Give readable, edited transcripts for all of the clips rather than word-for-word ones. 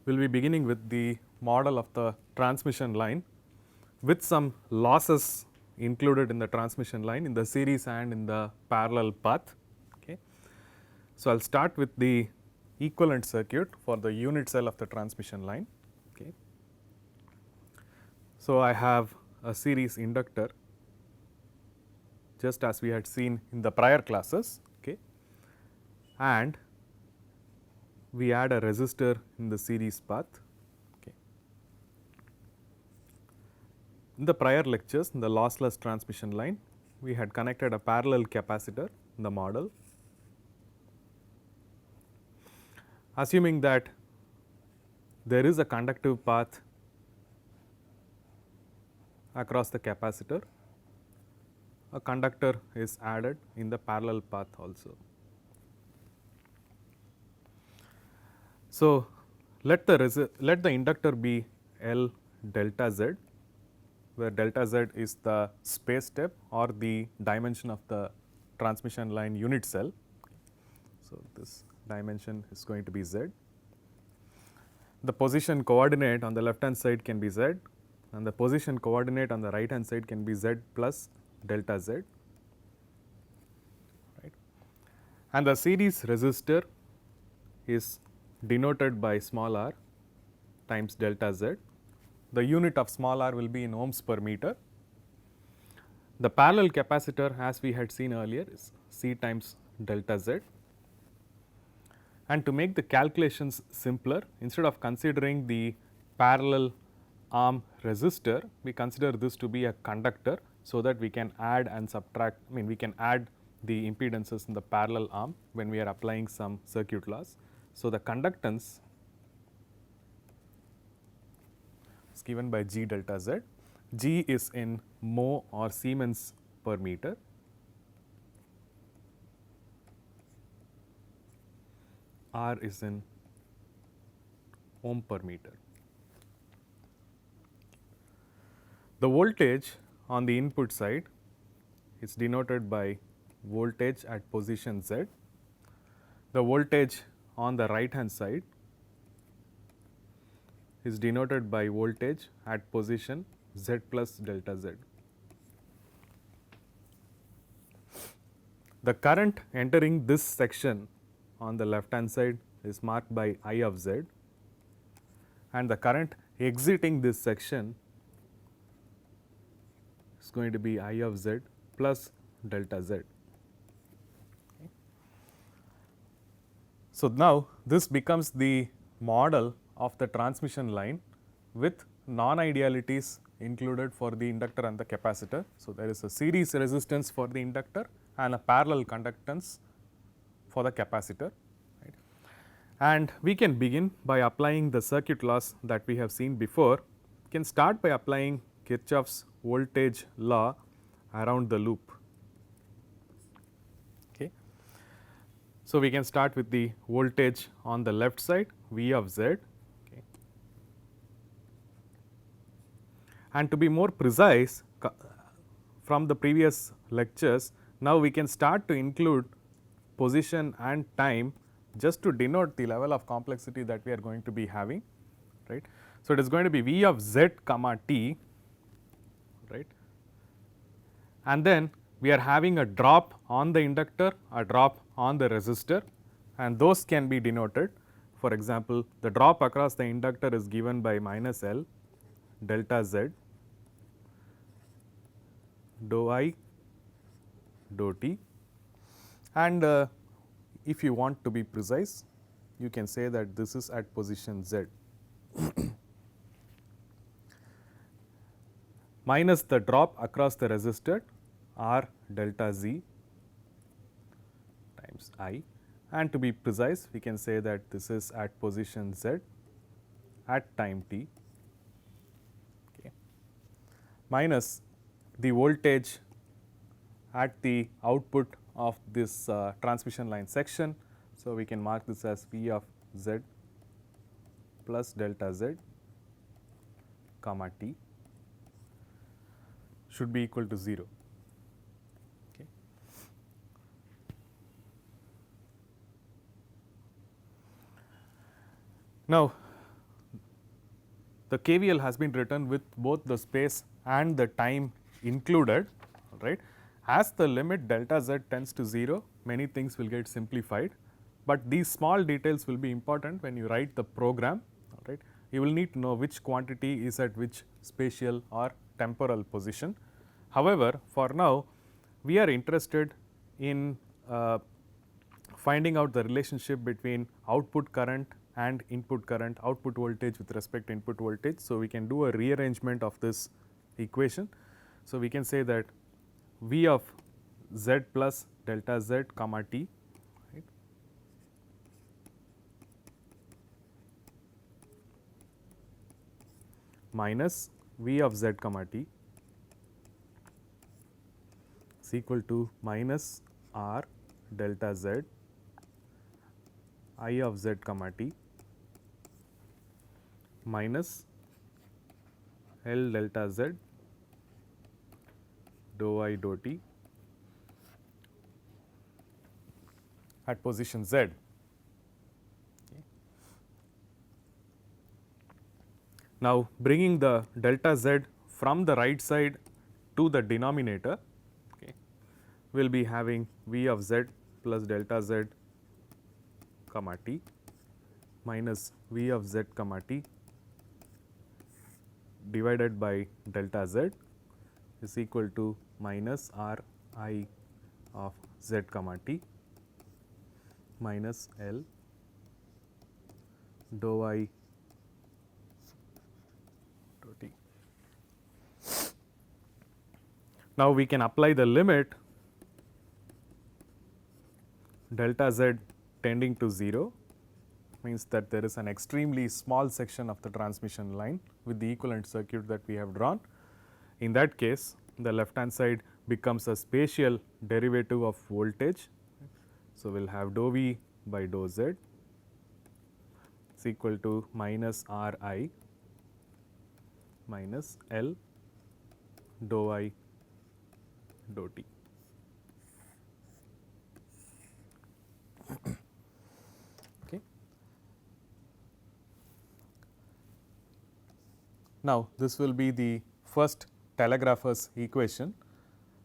we will be beginning with the model of the transmission line with some losses included in the transmission line in the series and in the parallel path. Okay. So, I will start with the equivalent circuit for the unit cell of the transmission line. Okay. So, I have a series inductor just as we had seen in the prior classes, okay, and we add a resistor in the series path. Okay. In the prior lectures, in the lossless transmission line, we had connected a parallel capacitor in the model. Assuming that there is a conductive path across the capacitor, a conductor is added in the parallel path also. So, let the inductor be L delta Z, where delta Z is the space step or the dimension of the transmission line unit cell. So, this dimension is going to be Z. The position coordinate on the left hand side can be Z, and the position coordinate on the right hand side can be Z plus delta Z, right. And the series resistor is denoted by small r times delta Z. The unit of small r will be in ohms per meter. The parallel capacitor, as we had seen earlier, is C times delta Z. And to make the calculations simpler, instead of considering the parallel arm resistor, we consider this to be a conductor, so that we can add and subtract, we can add the impedances in the parallel arm when we are applying some circuit laws. So, the conductance is given by G delta Z. G is in mho or Siemens per meter. R is in ohm per meter. The voltage on the input side is denoted by voltage at position Z. The voltage on the right hand side is denoted by voltage at position Z plus delta Z. The current entering this section on the left hand side is marked by I of Z, and the current exiting this section is going to be I of Z plus delta Z. Okay. So, now this becomes the model of the transmission line with non-idealities included for the inductor and the capacitor. So, there is a series resistance for the inductor and a parallel conductance for the capacitor, right. And we can begin by applying the circuit laws that we have seen before. We can start by applying Kirchhoff's voltage law around the loop. Okay. So, we can start with the voltage on the left side, V of Z. Okay. And to be more precise from the previous lectures, now we can start to include position and time just to denote the level of complexity that we are going to be having, right. So, it is going to be V of Z comma t, right, and then we are having a drop on the inductor, a drop on the resistor, and those can be denoted. For example, the drop across the inductor is given by minus L delta Z dou I dou t, and if you want to be precise, you can say that this is at position Z minus the drop across the resistor R delta Z times I, and to be precise, we can say that this is at position Z at time t, okay, minus the voltage at the output of this transmission line section. So, we can mark this as V of Z plus delta Z comma t should be equal to 0. Okay. Now, the KVL has been written with both the space and the time included, right. As the limit delta z tends to 0, many things will get simplified, but these small details will be important when you write the program, right. You will need to know which quantity is at which spatial or temporal position. However, for now we are interested in finding out the relationship between output current and input current, output voltage with respect to input voltage. So, we can do a rearrangement of this equation. So, we can say that V of z plus delta z comma t, right, minus V of z comma t is equal to minus R delta z I of z comma t minus L delta z dou I dou t at position z. Now, bringing the delta z from the right side to the denominator, okay, we will be having V of z plus delta z comma t minus V of z comma t divided by delta z is equal to minus R I of z comma t minus L dou I dou t. Now, we can apply the limit delta z tending to 0, means that there is an extremely small section of the transmission line with the equivalent circuit that we have drawn. In that case, the left hand side becomes a spatial derivative of voltage. So, we will have dou V by dou Z is equal to minus R I minus L dou I dou t. Okay. Now, this will be the first telegrapher's equation.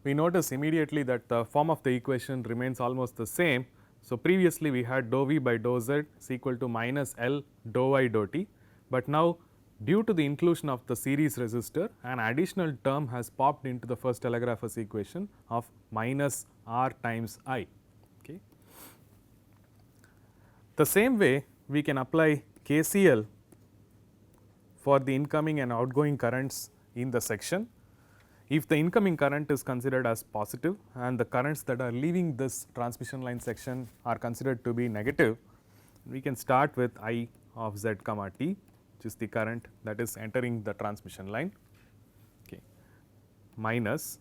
We notice immediately that the form of the equation remains almost the same. So, previously we had dou V by dou Z is equal to minus L dou I dou t, but now due to the inclusion of the series resistor, an additional term has popped into the first telegrapher's equation of minus R times I. Okay. The same way we can apply KCL for the incoming and outgoing currents in the section. If the incoming current is considered as positive and the currents that are leaving this transmission line section are considered to be negative, we can start with I of z comma t, which is the current that is entering the transmission line, okay, minus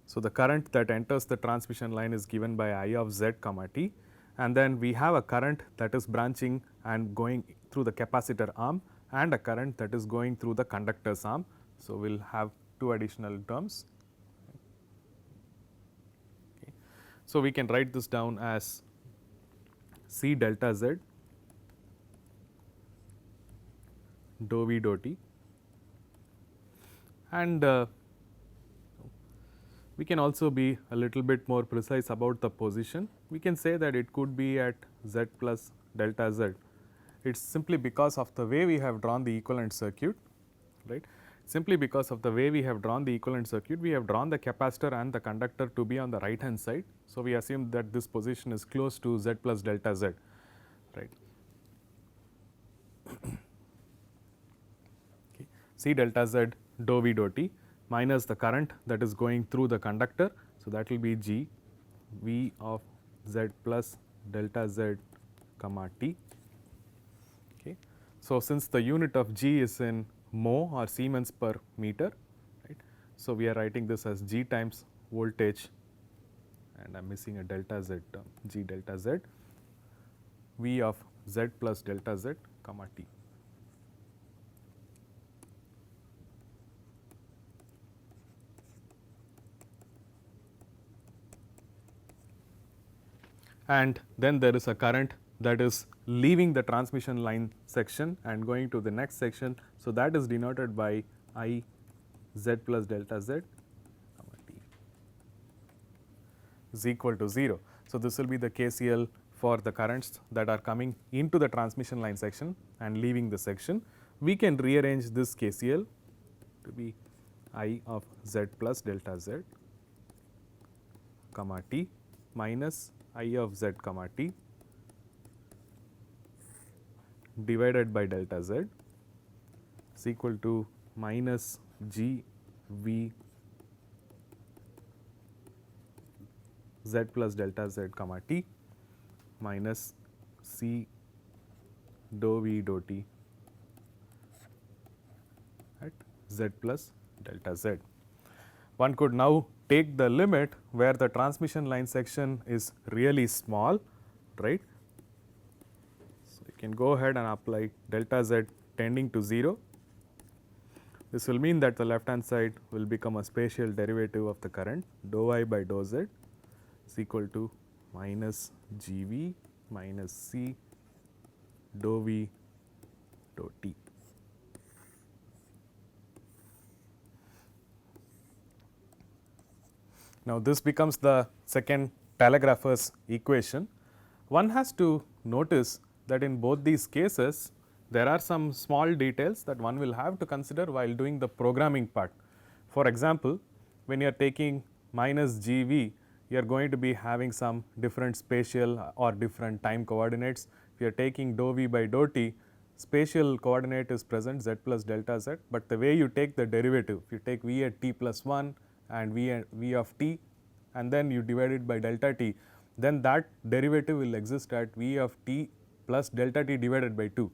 so the current that enters the transmission line is given by I of z comma t, and then we have a current that is branching and going through the capacitor arm and a current that is going through the conductor's arm. So, we will have two additional terms. Okay. So, we can write this down as C delta z dou V dou t, and we can also be a little bit more precise about the position. We can say that it could be at z plus delta z. It is simply because of the way we have drawn the equivalent circuit, right. Simply because of the way we have drawn the equivalent circuit, we have drawn the capacitor and the conductor to be on the right hand side. So, we assume that this position is close to z plus delta z, right. Okay. C delta z dou V dou t minus the current that is going through the conductor. So, that will be G V of z plus delta z comma t. Okay. So, since the unit of G is in mho or Siemens per meter, right. So, we are writing this as G times voltage, and I am missing a delta z term, G delta z V of z plus delta z comma t. And then there is a current that is leaving the transmission line section and going to the next section. So, that is denoted by I z plus delta z t is equal to 0. So, this will be the KCL for the currents that are coming into the transmission line section and leaving the section. We can rearrange this KCL to be I of z plus delta z comma t minus I of z comma t divided by delta z is equal to minus G V z plus delta z comma t minus C dou V dou t at z plus delta z. One could now take the limit where the transmission line section is really small, right. So, you can go ahead and apply delta z tending to 0. This will mean that the left hand side will become a spatial derivative of the current dou I by dou z is equal to minus G V minus C dou V dou t. Now, this becomes the second telegrapher's equation. One has to notice that in both these cases, there are some small details that one will have to consider while doing the programming part. For example, when you are taking minus G V, you are going to be having some different spatial or different time coordinates. If you are taking dou V by dou t, spatial coordinate is present z plus delta z, but the way you take the derivative, if you take V at t plus 1 and V of t and then you divide it by delta t, then that derivative will exist at V of t plus delta t divided by 2.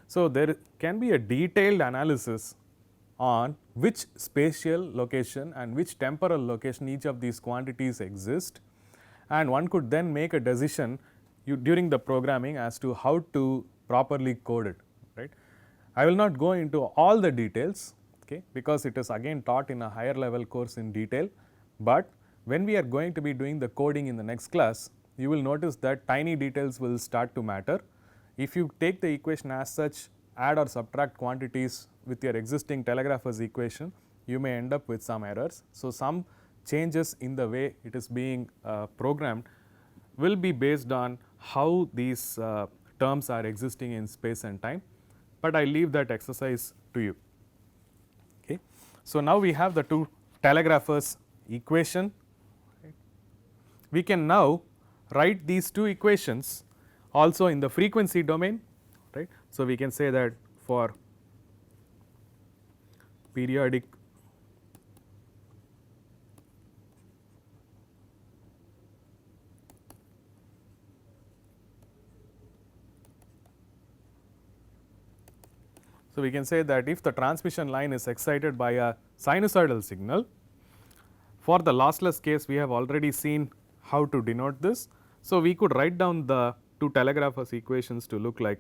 So, there can be a detailed analysis on which spatial location and which temporal location each of these quantities exist, and one could then make a decision during the programming as to how to properly code it, right. I will not go into all the details, okay, because it is again taught in a higher level course in detail, but when we are going to be doing the coding in the next class, you will notice that tiny details will start to matter. If you take the equation as such, add or subtract quantities with your existing telegrapher's equation, you may end up with some errors. So, some changes in the way it is being programmed will be based on how these terms are existing in space and time, but I leave that exercise to you. Okay. So, now we have the two telegraphers equation. We can now write these two equations also in the frequency domain, right. So, we can say that for periodic So, we can say that if the transmission line is excited by a sinusoidal signal, for the lossless case we have already seen how to denote this. So, we could write down the two telegraphers equations to look like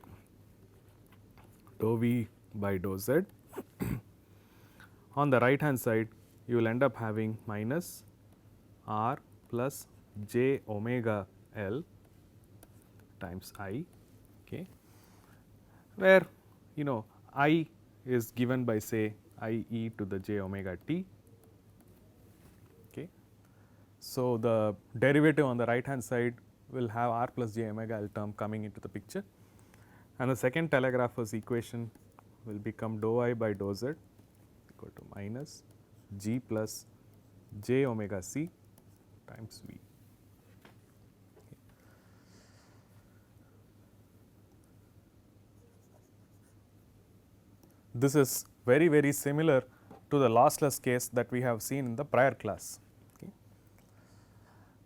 dou V by dou Z. On the right hand side, you will end up having minus R plus j omega L times I, okay, where I is given by say I e to the j omega t. Okay. So, the derivative on the right hand side will have R plus j omega L term coming into the picture, and the second telegrapher's equation will become dou I by dou Z equal to minus G plus j omega c times V. This is very similar to the lossless case that we have seen in the prior class. Okay.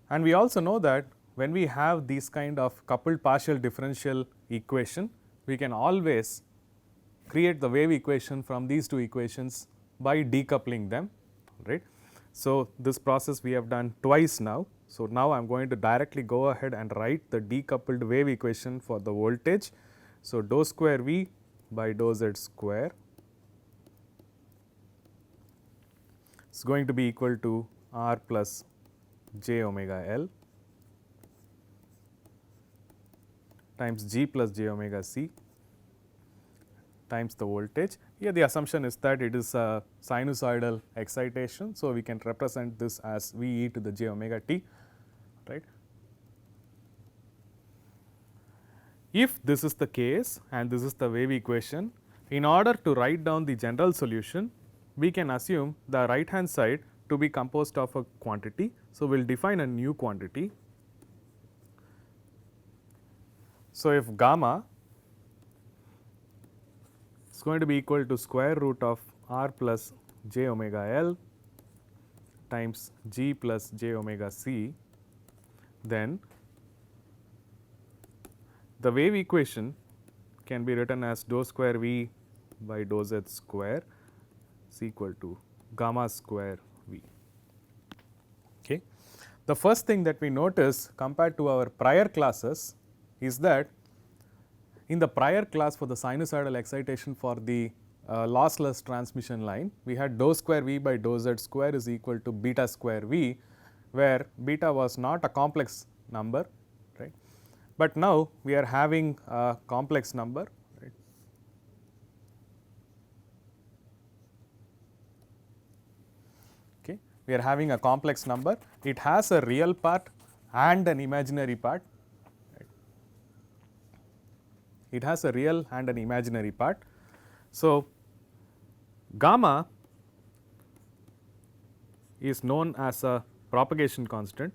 And we also know that when we have these kind of coupled partial differential equation, we can always create the wave equation from these two equations by decoupling them, right. So, this process we have done twice now. So, now I am going to directly go ahead and write the decoupled wave equation for the voltage. So, dou square V by dou Z square is going to be equal to R plus j omega L times G plus j omega c times the voltage. Here the assumption is that it is a sinusoidal excitation. So, we can represent this as V e to the j omega t, right. If this is the case and this is the wave equation, in order to write down the general solution, we can assume the right hand side to be composed of a quantity. So, we will define a new quantity. So, if gamma is going to be equal to square root of r plus j omega L times G plus j omega c, then the wave equation can be written as dou square V by dou Z square is equal to gamma square V. Okay. The first thing that we notice compared to our prior classes is that in the prior class for the sinusoidal excitation for the lossless transmission line, we had dou square V by dou Z square is equal to beta square V, where beta was not a complex number, right. But now we are having a complex number, right. Okay. We are having a complex number, it has a real part and an imaginary part. It has a real and an imaginary part. So, gamma is known as a propagation constant,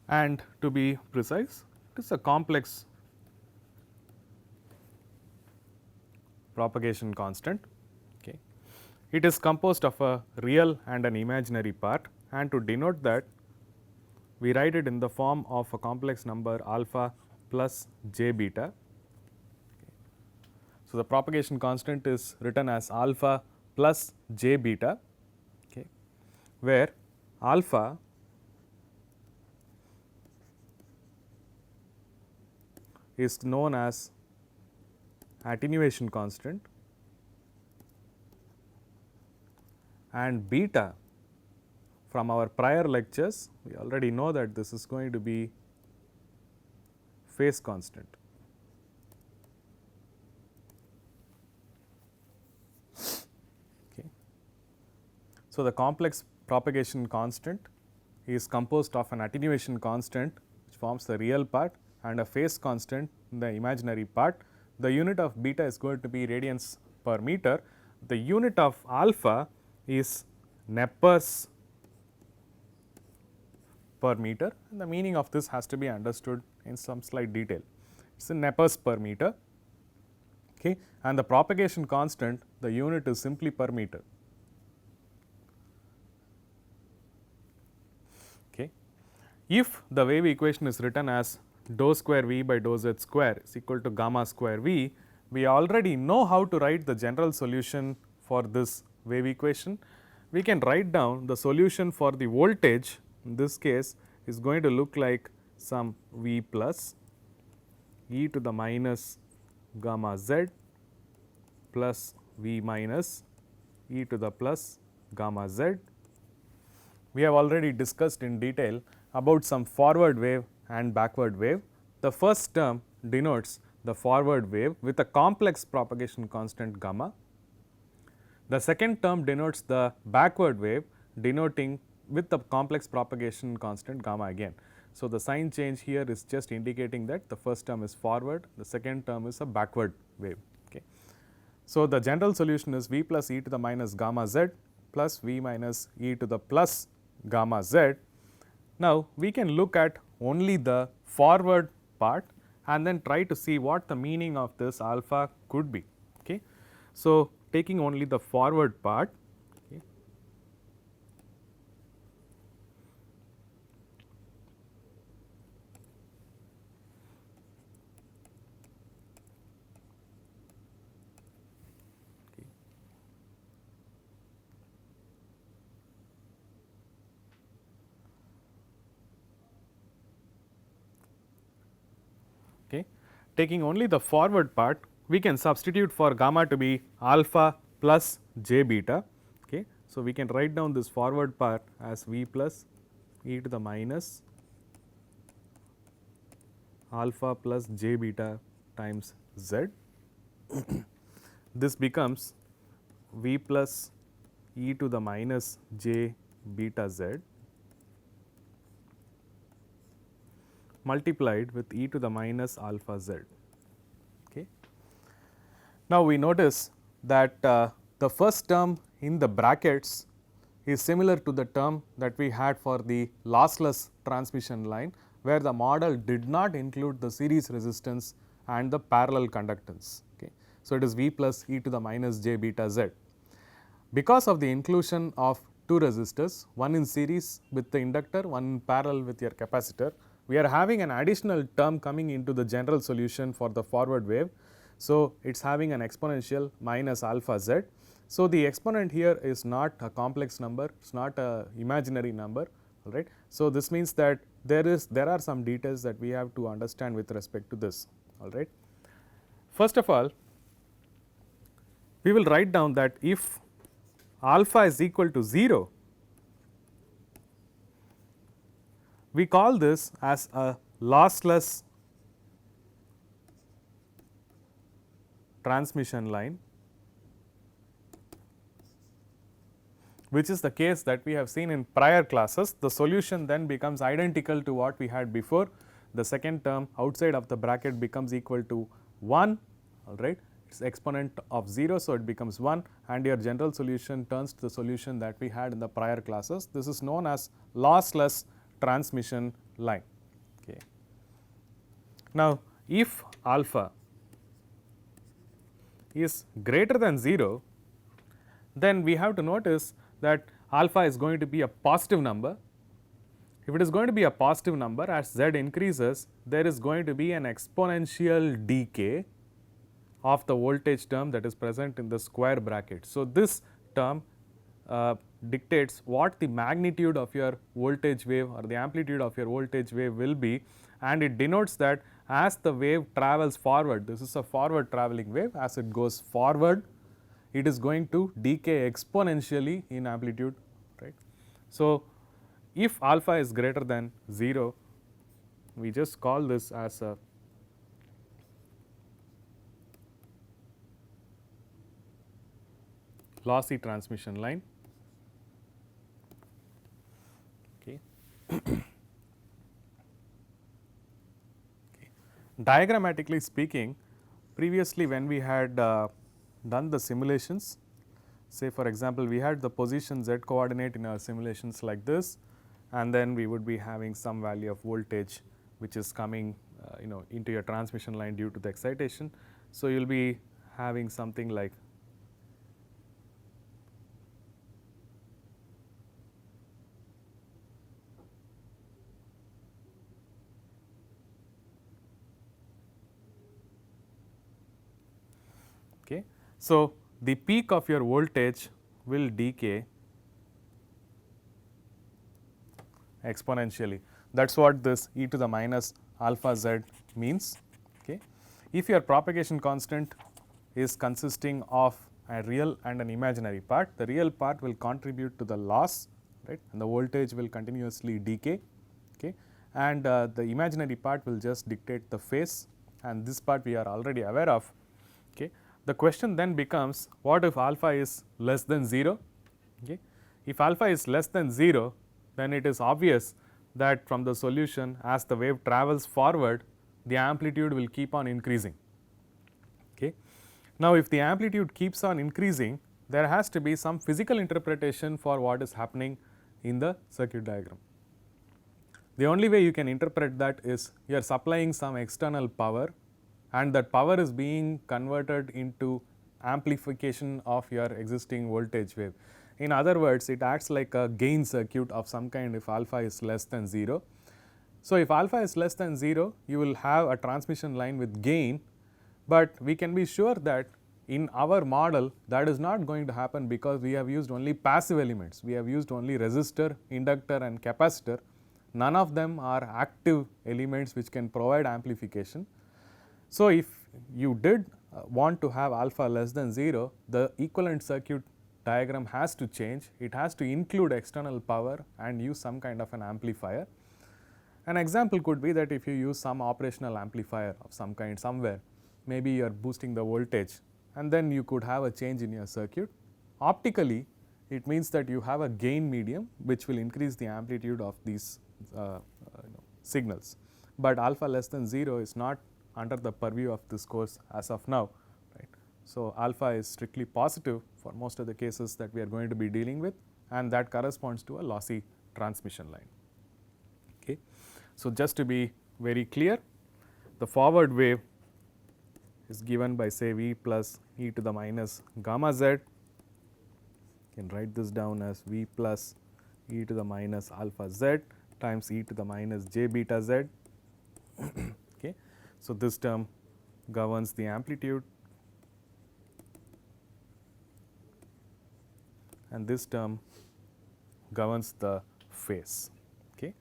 and to be precise, it is a complex propagation constant. Okay. It is composed of a real and an imaginary part, and to denote that we write it in the form of a complex number alpha plus j beta. Okay. So, the propagation constant is written as alpha plus j beta, okay, where alpha is known as attenuation constant and beta, from our prior lectures we already know that this is going to be phase constant. Okay. So, the complex propagation constant is composed of an attenuation constant which forms the real part and a phase constant in the imaginary part. The unit of beta is going to be radians per meter. The unit of alpha is Nepers per meter, and the meaning of this has to be understood in some slight detail. It is in Nepers per meter, okay, and the propagation constant, the unit is simply per meter. Okay. If the wave equation is written as dou square V by dou Z square is equal to gamma square V, we already know how to write the general solution for this wave equation. We can write down the solution for the voltage, in this case is going to look like some V plus e to the minus gamma Z plus V minus e to the plus gamma Z. We have already discussed in detail about some forward wave and backward wave. The first term denotes the forward wave with a complex propagation constant gamma. The second term denotes the backward wave, denoting with the complex propagation constant gamma again. So, the sign change here is just indicating that the first term is forward, the second term is a backward wave. Okay. So, the general solution is V plus e to the minus gamma Z plus V minus e to the plus gamma Z. Now, we can look at only the forward part and then try to see what the meaning of this alpha could be. Okay. So, taking only the forward part, okay, okay. Taking only the forward part, we can substitute for gamma to be alpha plus j beta. Okay. So, we can write down this forward part as v plus e to the minus alpha plus j beta times z. This becomes v plus e to the minus j beta z multiplied with e to the minus alpha z. Okay. Now, we notice that the first term in the brackets is similar to the term that we had for the lossless transmission line, where the model did not include the series resistance and the parallel conductance. Okay. So, it is v plus e to the minus j beta z. Because of the inclusion of two resistors, one in series with the inductor, one in parallel with your capacitor, we are having an additional term coming into the general solution for the forward wave. So, it is having an exponential minus alpha z. So, the exponent here is not a complex number, it is not a imaginary number, all right. So, this means that there are some details that we have to understand with respect to this, all right. First of all, we will write down that if alpha is equal to 0, we call this as a lossless transmission line, which is the case that we have seen in prior classes. The solution then becomes identical to what we had before. The second term outside of the bracket becomes equal to 1, all right. It is exponent of 0, so it becomes 1, and your general solution turns to the solution that we had in the prior classes. This is known as lossless transmission line. Okay. Now, if alpha is greater than 0, then we have to notice that alpha is going to be a positive number. If it is going to be a positive number, as z increases, there is going to be an exponential decay of the voltage term that is present in the square bracket. So, this term dictates what the magnitude of your voltage wave or the amplitude of your voltage wave will be, and it denotes that as the wave travels forward, this is a forward traveling wave, as it goes forward, it is going to decay exponentially in amplitude, right. So, if alpha is greater than 0, we just call this as a lossy transmission line. Okay. Diagrammatically speaking, previously when we had done the simulations, say for example, we had the position z coordinate in our simulations like this, and then we would be having some value of voltage which is coming into your transmission line due to the excitation. So, you will be having something like okay. So, the peak of your voltage will decay exponentially. That is what this e to the minus alpha z means. Okay. If your propagation constant is consisting of a real and an imaginary part, the real part will contribute to the loss, right, and the voltage will continuously decay, okay, and the imaginary part will just dictate the phase, and this part we are already aware of. Okay. The question then becomes, what if alpha is less than 0? Okay. If alpha is less than 0, then it is obvious that from the solution, as the wave travels forward, the amplitude will keep on increasing. Okay. Now, if the amplitude keeps on increasing, there has to be some physical interpretation for what is happening in the circuit diagram. The only way you can interpret that is you are supplying some external power, and that power is being converted into amplification of your existing voltage wave. In other words, it acts like a gain circuit of some kind if alpha is less than 0. So, if alpha is less than 0, you will have a transmission line with gain, but we can be sure that in our model that is not going to happen, because we have used only passive elements. We have used only resistor, inductor and capacitor. None of them are active elements which can provide amplification. So, if you did want to have alpha less than 0, the equivalent circuit diagram has to change. It has to include external power and use some kind of an amplifier. An example could be that if you use some operational amplifier of some kind somewhere, maybe you are boosting the voltage and then you could have a change in your circuit. Optically, it means that you have a gain medium which will increase the amplitude of these signals, but alpha less than 0 is not under the purview of this course as of now, right. So, alpha is strictly positive for most of the cases that we are going to be dealing with, and that corresponds to a lossy transmission line. Okay. So, just to be very clear, the forward wave is given by say V plus e to the minus gamma z. You can write this down as V plus e to the minus alpha z times e to the minus j beta z. Okay. So, this term governs the amplitude and this term governs the phase. Okay.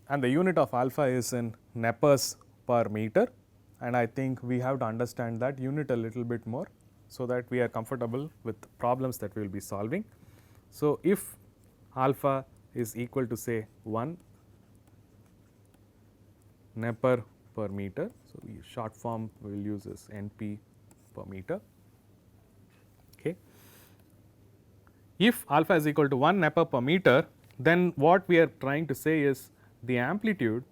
And the unit of alpha is in Nepers per meter, and I think we have to understand that unit a little bit more, so that we are comfortable with problems that we will be solving. So, if alpha is equal to say 1 Nepper per meter, so short form we will use is Np per meter. Okay. If alpha is equal to 1 Nepper per meter, then what we are trying to say is the amplitude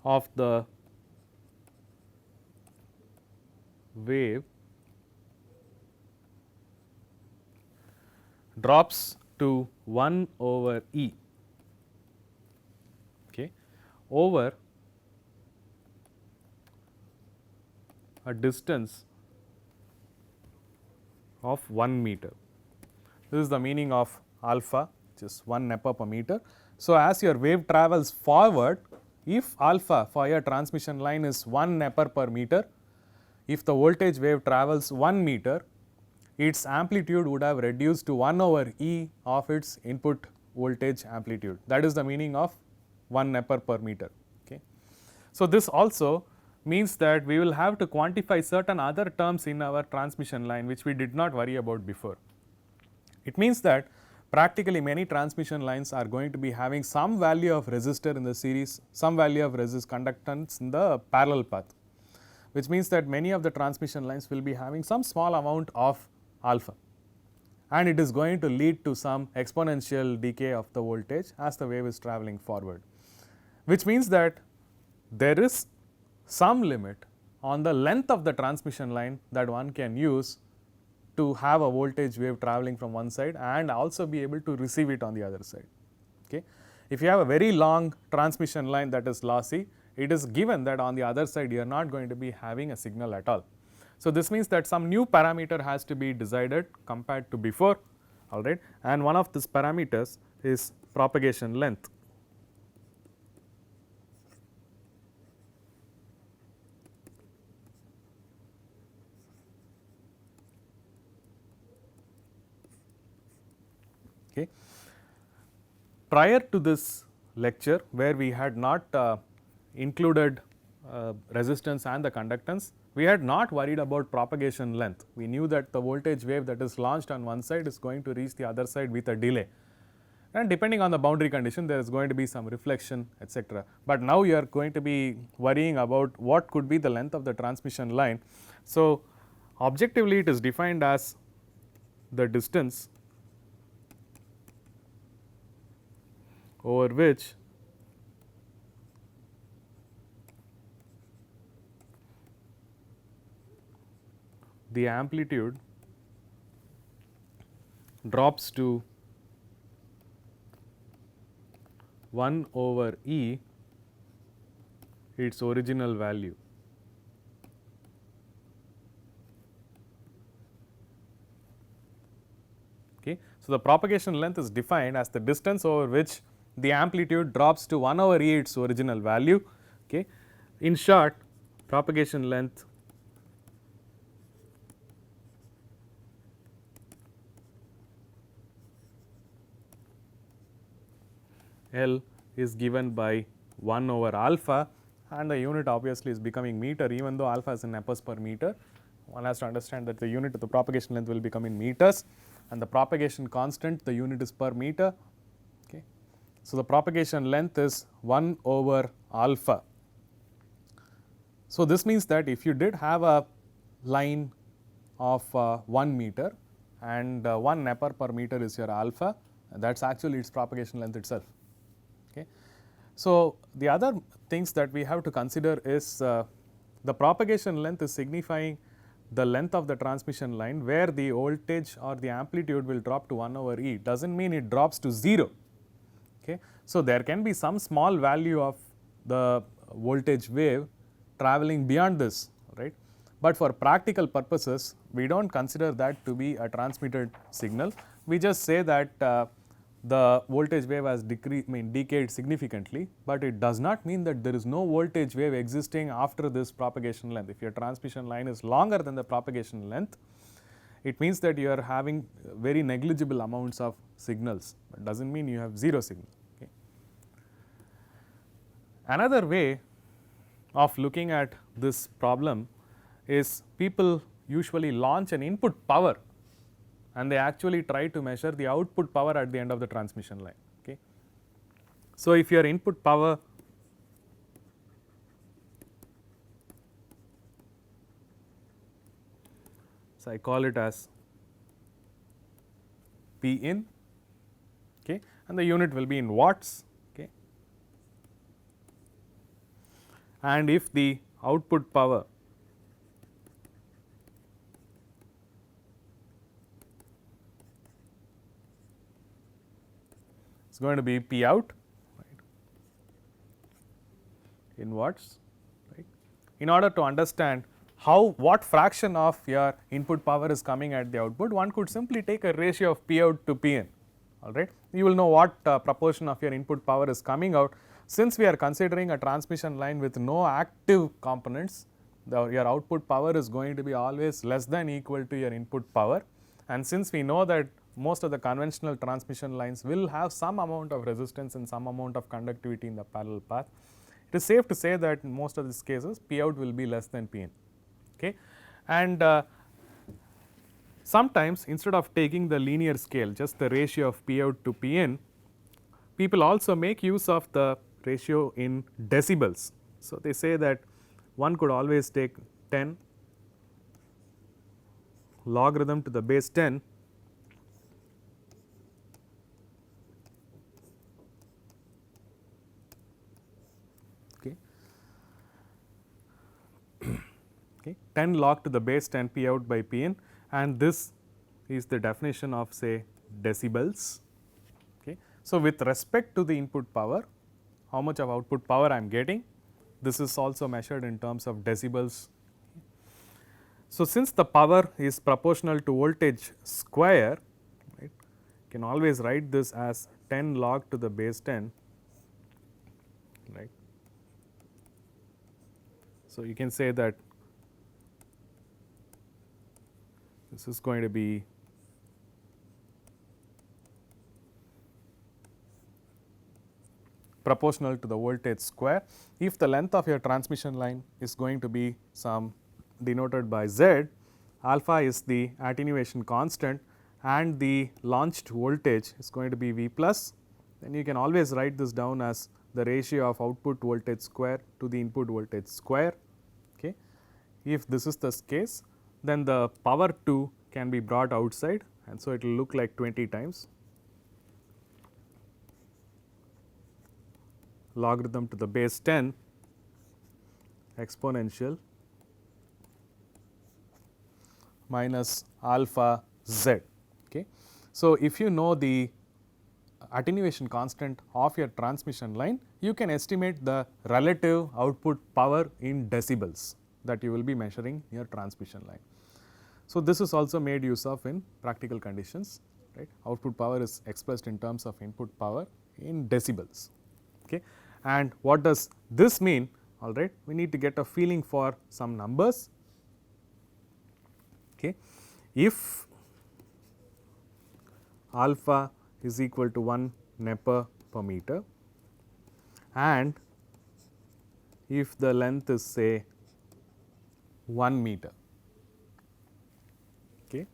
of the wave drops to 1 over E, okay, over a distance of 1 meter. This is the meaning of alpha, which is 1 Nepper per meter. So, as your wave travels forward, if alpha for your transmission line is 1 Nepper per meter, if the voltage wave travels 1 meter, its amplitude would have reduced to 1 over E of its input voltage amplitude. That is the meaning of 1 Nepper per meter. Okay. So, this also means that we will have to quantify certain other terms in our transmission line which we did not worry about before. It means that practically many transmission lines are going to be having some value of resistor in the series, some value of conductance in the parallel path, which means that many of the transmission lines will be having some small amount of alpha, and it is going to lead to some exponential decay of the voltage as the wave is traveling forward, which means that there is some limit on the length of the transmission line that one can use to have a voltage wave traveling from one side and also be able to receive it on the other side. Okay. If you have a very long transmission line that is lossy, it is given that on the other side you are not going to be having a signal at all. So, this means that some new parameter has to be decided compared to before, all right, and one of these parameters is propagation length. Okay. Prior to this lecture, where we had not included resistance and the conductance, we had not worried about propagation length. We knew that the voltage wave that is launched on one side is going to reach the other side with a delay, and depending on the boundary condition there is going to be some reflection, etc. But now you are going to be worrying about what could be the length of the transmission line. So, objectively it is defined as the distance over which the amplitude drops to 1 over E its original value. Okay. So, the propagation length is defined as the distance over which the amplitude drops to 1 over E its original value. Okay. In short, propagation length L is given by 1 over alpha, and the unit obviously is becoming meter, even though alpha is in nepers per meter. One has to understand that the unit of the propagation length will become in meters, and the propagation constant, the unit is per meter. Okay. So, the propagation length is 1 over alpha. So, this means that if you did have a line of 1 meter and 1 nepper per meter is your alpha, that is actually its propagation length itself. Okay. So, the other things that we have to consider is the propagation length is signifying the length of the transmission line where the voltage or the amplitude will drop to 1 over E, does not mean it drops to 0. Okay. So, there can be some small value of the voltage wave traveling beyond this, right. But for practical purposes, we do not consider that to be a transmitted signal. We just say that the voltage wave has decayed significantly, but it does not mean that there is no voltage wave existing after this propagation length. If your transmission line is longer than the propagation length, it means that you are having very negligible amounts of signals, but does not mean you have 0 signal. Okay. Another way of looking at this problem is people usually launch an input power and they actually try to measure the output power at the end of the transmission line. Okay. So, if your input power so I call it as P in, okay, and the unit will be in watts, okay, and if the output power is going to be P out, right, in watts, right. In order to understand what fraction of your input power is coming at the output, one could simply take a ratio of P out to P in, all right. You will know what proportion of your input power is coming out. Since we are considering a transmission line with no active components, your output power is going to be always less than equal to your input power, and since we know that most of the conventional transmission lines will have some amount of resistance and some amount of conductivity in the parallel path, it is safe to say that in most of these cases P out will be less than P in. Okay. And sometimes instead of taking the linear scale, just the ratio of P out to P in, people also make use of the ratio in decibels. So, they say that one could always take 10 logarithm to the base 10 okay, 10 log to the base 10 P out by P in, and this is the definition of say decibels. Okay. So, with respect to the input power, how much of output power I am getting, this is also measured in terms of decibels. So, since the power is proportional to voltage square, right, you can always write this as 10 log to the base 10, right. So, you can say that this is going to be proportional to the voltage square. If the length of your transmission line is going to be some denoted by Z, alpha is the attenuation constant and the launched voltage is going to be V plus, then you can always write this down as the ratio of output voltage square to the input voltage square. Okay. If this is the case, then the power 2 can be brought outside, and so it will look like 20 times logarithm to the base 10 exponential minus alpha z. Okay. So, if you know the attenuation constant of your transmission line, you can estimate the relative output power in decibels that you will be measuring your transmission line. So, this is also made use of in practical conditions, right. Output power is expressed in terms of input power in decibels. Okay. And what does this mean? All right, we need to get a feeling for some numbers. Okay. If alpha is equal to 1 nepper per meter and if the length is say 1 meter. Okay.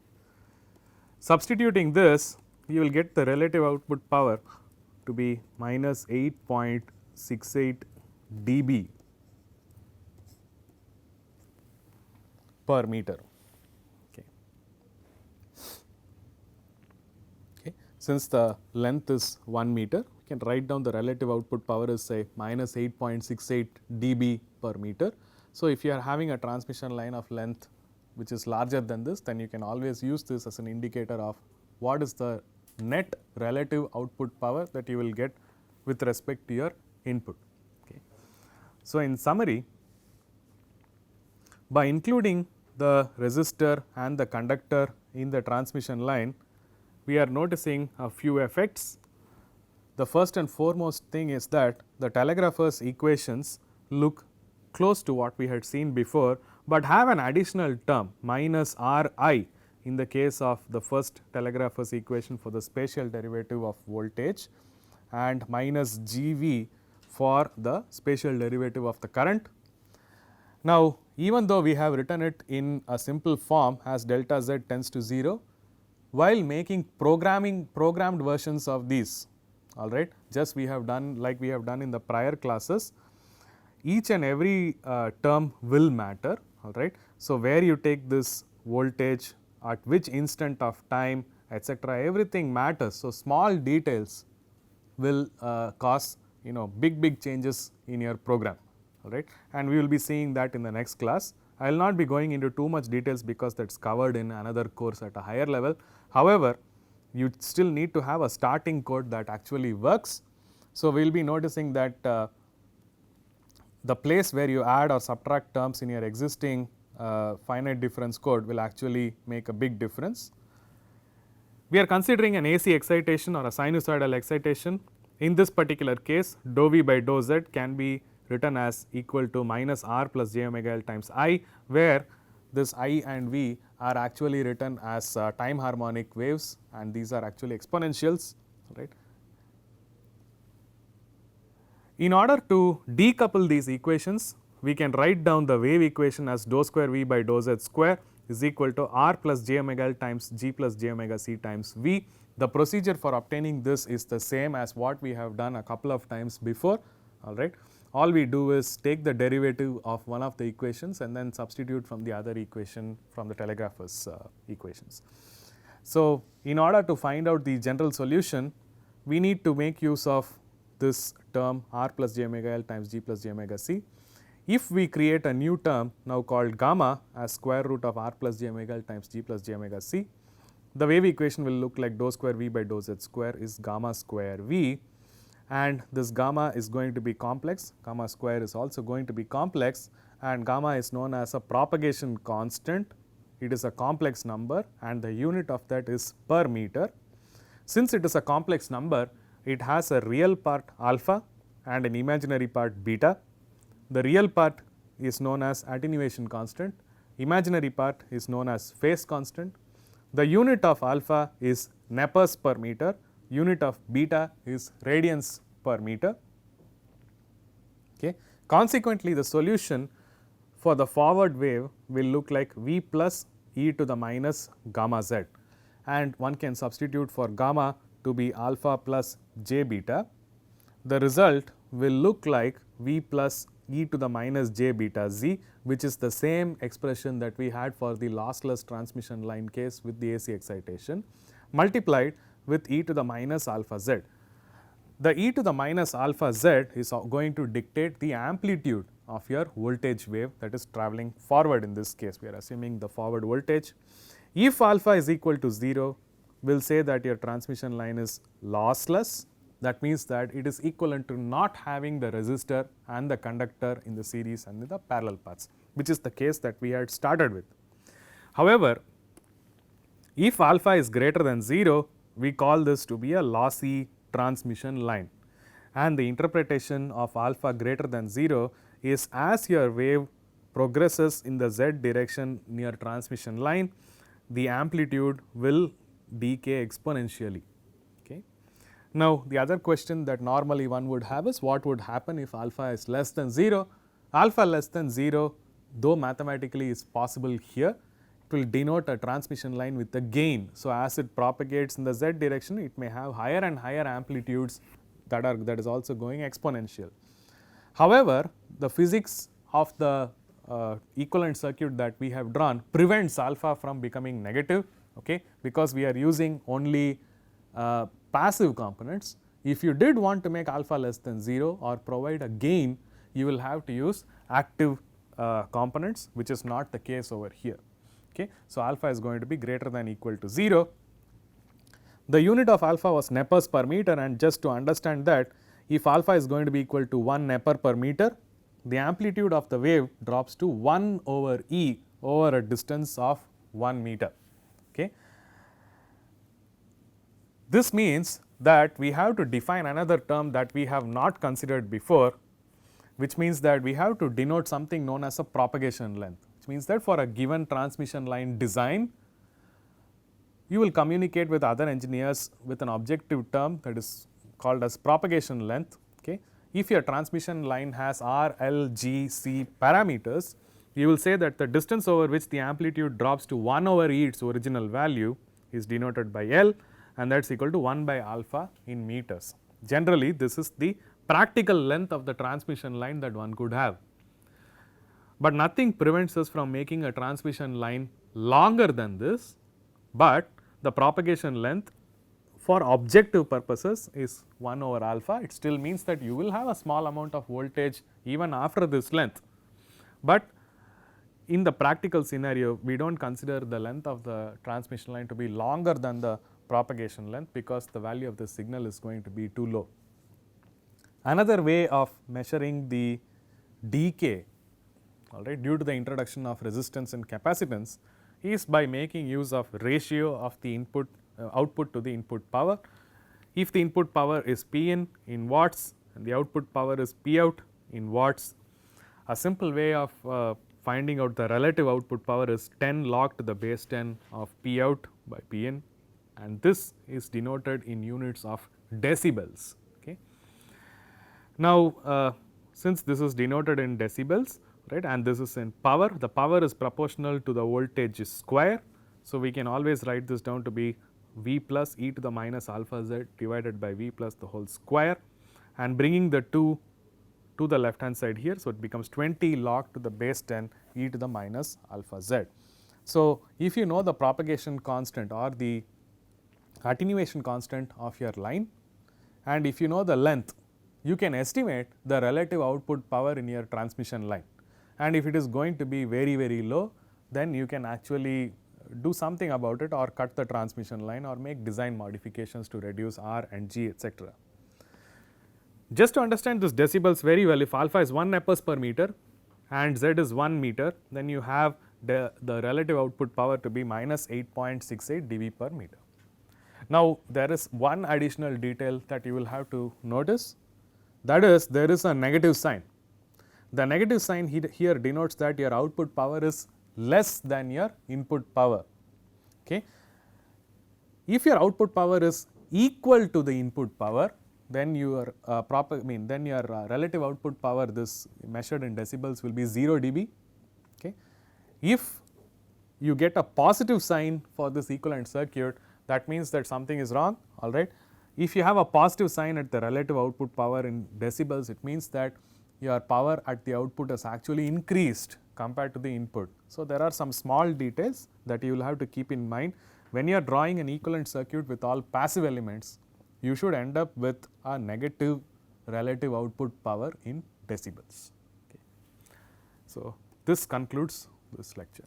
Substituting this, you will get the relative output power to be minus 8.68 dB per meter. Okay. Okay. Since the length is 1 meter, we can write down the relative output power is say minus 8.68 dB per meter. So, if you are having a transmission line of length which is larger than this, then you can always use this as an indicator of what is the net relative output power that you will get with respect to your input. Okay. So, in summary, by including the resistor and the conductor in the transmission line, we are noticing a few effects. The first and foremost thing is that the telegrapher's equations look close to what we had seen before, but have an additional term minus R I in the case of the first telegrapher's equation for the spatial derivative of voltage, and minus G V for the spatial derivative of the current. Now, even though we have written it in a simple form as delta Z tends to 0, while making programmed versions of these, all right, just we have done like we have done in the prior classes, each and every term will matter, all right. So, where you take this voltage, at which instant of time, etc., everything matters. So, small details will cause big changes in your program, all right, and we will be seeing that in the next class. I will not be going into too much details because that is covered in another course at a higher level. However, you still need to have a starting code that actually works. So, we will be noticing that the place where you add or subtract terms in your existing finite difference code will actually make a big difference. We are considering an AC excitation or a sinusoidal excitation. In this particular case, dou V by dou Z can be written as equal to minus R plus j omega L times I, where this I and V are actually written as time harmonic waves, and these are actually exponentials, right. In order to decouple these equations, we can write down the wave equation as dou square V by dou Z square is equal to R plus j omega L times G plus j omega C times V. The procedure for obtaining this is the same as what we have done a couple of times before, all right. All we do is take the derivative of one of the equations and then substitute from the other equation from the telegrapher's equations. So, in order to find out the general solution, we need to make use of this term R plus j omega L times G plus j omega C. If we create a new term now called gamma as square root of R plus j omega L times G plus j omega C, the wave equation will look like dou square V by dou Z square is gamma square V, and this gamma is going to be complex, gamma square is also going to be complex, and gamma is known as a propagation constant. It is a complex number and the unit of that is per meter. Since it is a complex number, it has a real part alpha and an imaginary part beta. The real part is known as attenuation constant, imaginary part is known as phase constant. The unit of alpha is Nepers per meter, unit of beta is radians per meter. Okay. Consequently, the solution for the forward wave will look like V plus e to the minus gamma z, and one can substitute for gamma to be alpha plus j beta. The result will look like V plus e to the minus j beta z, which is the same expression that we had for the lossless transmission line case with the AC excitation, multiplied with e to the minus alpha z. The e to the minus alpha z is going to dictate the amplitude of your voltage wave that is traveling forward. In this case, we are assuming the forward voltage. If alpha is equal to 0, we will say that your transmission line is lossless. That means that it is equivalent to not having the resistor and the conductor in the series and in the parallel paths, which is the case that we had started with. However, if alpha is greater than 0, we call this to be a lossy transmission line, and the interpretation of alpha greater than 0 is as your wave progresses in the z direction near transmission line, the amplitude will decay exponentially. Okay. Now, the other question that normally one would have is what would happen if alpha is less than 0? Alpha less than 0, though mathematically is possible here, it will denote a transmission line with a gain. So, as it propagates in the z direction, it may have higher and higher amplitudes that is also going exponential. However, the physics of the equivalent circuit that we have drawn prevents alpha from becoming negative, okay, because we are using only passive components. If you did want to make alpha less than 0 or provide a gain, you will have to use active components, which is not the case over here. Okay. So, alpha is going to be greater than or equal to 0. The unit of alpha was Nepers per meter, and just to understand that, if alpha is going to be equal to 1 Nepper per meter, the amplitude of the wave drops to 1 over E over a distance of 1 meter. Okay. This means that we have to define another term that we have not considered before, which means that we have to denote something known as a propagation length, which means that for a given transmission line design, you will communicate with other engineers with an objective term that is called as propagation length. Okay. If your transmission line has R, L, G, C parameters, you will say that the distance over which the amplitude drops to 1 over E its original value is denoted by L, and that is equal to 1 by alpha in meters. Generally, this is the practical length of the transmission line that one could have. But nothing prevents us from making a transmission line longer than this, but the propagation length for objective purposes is 1 over alpha. It still means that you will have a small amount of voltage even after this length, but in the practical scenario, we do not consider the length of the transmission line to be longer than the propagation length, because the value of the signal is going to be too low. Another way of measuring the decay, all right, due to the introduction of resistance and capacitance, is by making use of ratio of the input output to the input power. If the input power is P in watts and the output power is P out in watts, a simple way of finding out the relative output power is 10 log to the base 10 of P out by P in, and this is denoted in units of decibels. Okay. Now, since this is denoted in decibels, right, and this is in power, the power is proportional to the voltage square. So, we can always write this down to be V plus e to the minus alpha z divided by V plus the whole square, and bringing the 2 to the left hand side here. So, it becomes 20 log to the base 10 e to the minus alpha z. So, if you know the propagation constant or the attenuation constant of your line, and if you know the length, you can estimate the relative output power in your transmission line, and if it is going to be very low, then you can actually do something about it, or cut the transmission line, or make design modifications to reduce R and G, etc. Just to understand this decibels very well, if alpha is 1 Nepers per meter and Z is 1 meter, then you have the relative output power to be minus 8.68 dB per meter. Now, there is one additional detail that you will have to notice, that is, there is a negative sign. The negative sign here denotes that your output power is less than your input power. Okay. If your output power is equal to the input power, then your relative output power, this measured in decibels, will be 0 dB. Okay. If you get a positive sign for this equivalent circuit, that means that something is wrong, all right. If you have a positive sign at the relative output power in decibels, it means that your power at the output has actually increased compared to the input. So, there are some small details that you will have to keep in mind when you are drawing an equivalent circuit with all passive elements. You should end up with a negative relative output power in decibels. Okay. So, this concludes this lecture.